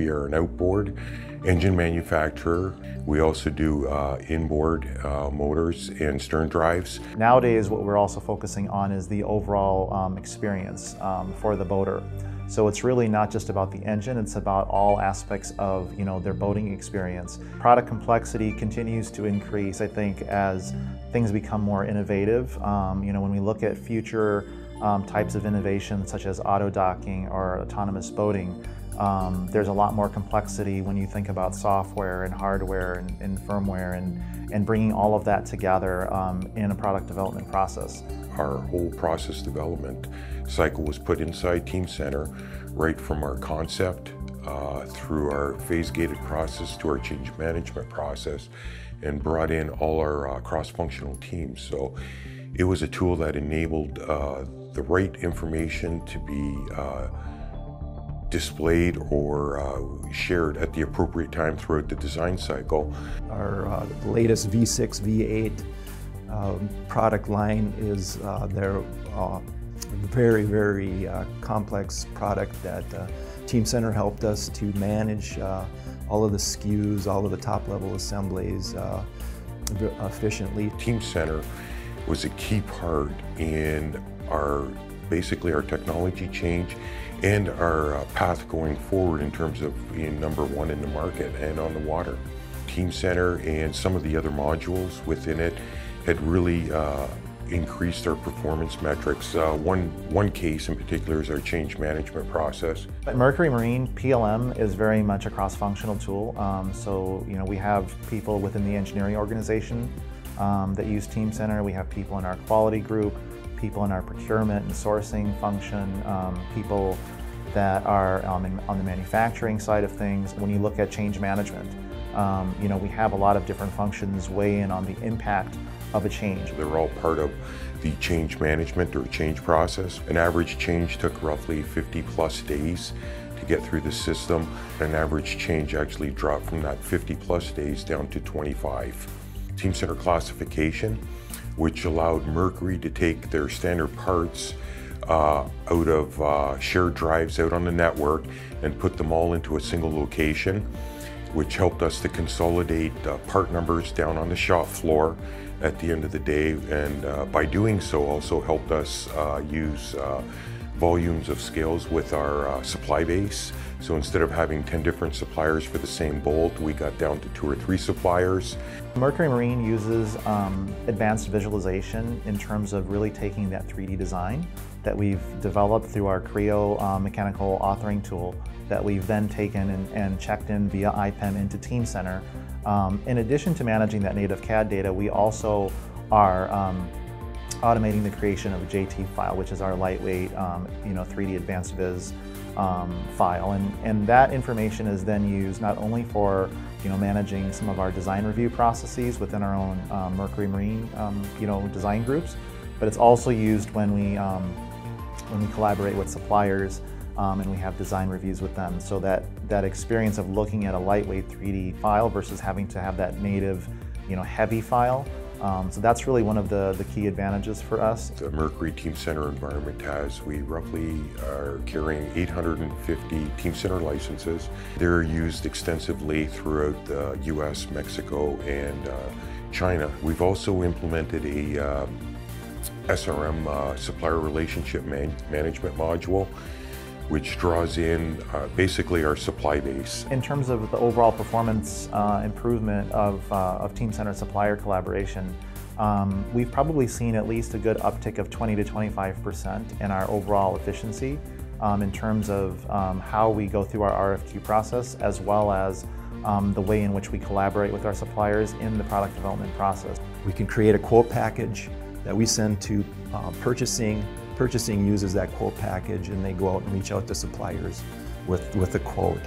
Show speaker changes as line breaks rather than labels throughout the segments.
We are an outboard engine manufacturer. We also do inboard motors and stern drives.
Nowadays, what we're also focusing on is the overall experience for the boater. So it's really not just about the engine, it's about all aspects of their boating experience. Product complexity continues to increase, I think, as things become more innovative. When we look at future types of innovation such as auto docking or autonomous boating, there's a lot more complexity when you think about software and hardware and firmware and bringing all of that together in a product development process.
Our whole process development cycle was put inside Teamcenter, right from our concept through our phase-gated process to our change management process, and brought in all our cross-functional teams. So it was a tool that enabled the right information to be displayed or shared at the appropriate time throughout the design cycle.
Our latest V6, V8 product line is their very, very complex product that Teamcenter helped us to manage all of the SKUs, all of the top-level assemblies efficiently.
Teamcenter was a key part in basically our technology change and our path going forward in terms of being number one in the market and on the water. Teamcenter and some of the other modules within it had really increased our performance metrics. One case in particular is our change management process.
At Mercury Marine, PLM is very much a cross-functional tool. So we have people within the engineering organization that use Teamcenter. We have people in our quality group, people in our procurement and sourcing function, people that are on the manufacturing side of things. When you look at change management, we have a lot of different functions weigh in on the impact of a change.
They're all part of the change management or change process. An average change took roughly 50+ days to get through the system. An average change actually dropped from that 50+ days down to 25. Teamcenter classification, which allowed Mercury to take their standard parts out of shared drives out on the network and put them all into a single location, which helped us to consolidate part numbers down on the shop floor at the end of the day, and by doing so also helped us use volumes of scales with our supply base. So instead of having 10 different suppliers for the same bolt, we got down to 2 or 3 suppliers.
Mercury Marine uses advanced visualization in terms of really taking that 3D design that we've developed through our Creo mechanical authoring tool that we've then taken and checked in via IPEM into Teamcenter. In addition to managing that native CAD data, we also are automating the creation of a JT file, which is our lightweight 3D advanced viz file. And that information is then used not only for managing some of our design review processes within our own Mercury Marine design groups, but it's also used when we collaborate with suppliers and we have design reviews with them. So that experience of looking at a lightweight 3D file versus having to have that native heavy file. So that's really one of the key advantages for us.
The Mercury Teamcenter environment we roughly are carrying 850 Teamcenter licenses. They're used extensively throughout the US, Mexico, and China. We've also implemented a SRM supplier relationship management module, which draws in basically our supply base.
In terms of the overall performance improvement of Teamcenter supplier collaboration, we've probably seen at least a good uptick of 20 to 25% in our overall efficiency in terms of how we go through our RFQ process, as well as the way in which we collaborate with our suppliers in the product development process.
We can create a quote package that we send to purchasing. Purchasing uses that quote package and they go out and reach out to suppliers with a quote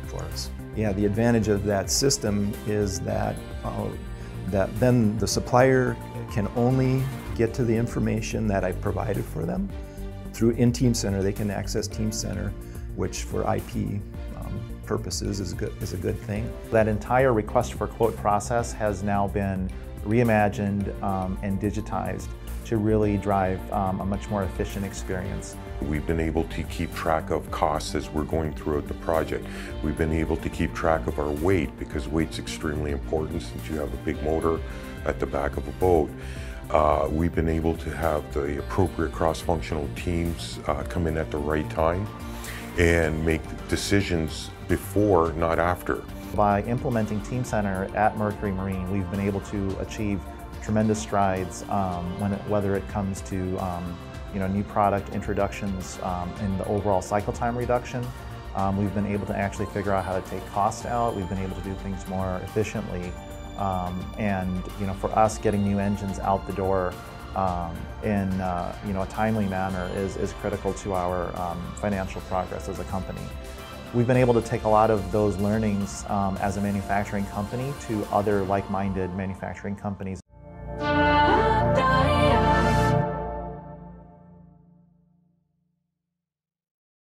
for us. Yeah, the advantage of that system is that then the supplier can only get to the information that I provided for them. In Teamcenter, they can access Teamcenter, which for IP purposes is a good thing.
That entire request for quote process has now been reimagined and digitized to really drive a much more efficient experience.
We've been able to keep track of costs as we're going throughout the project. We've been able to keep track of our weight, because weight's extremely important since you have a big motor at the back of a boat. We've been able to have the appropriate cross-functional teams come in at the right time and make decisions before, not after.
By implementing Teamcenter at Mercury Marine, we've been able to achieve tremendous strides whether it comes to new product introductions and the overall cycle time reduction. We've been able to actually figure out how to take cost out. We've been able to do things more efficiently. And for us, getting new engines out the door in a timely manner is critical to our financial progress as a company. We've been able to take a lot of those learnings as a manufacturing company to other like-minded manufacturing companies.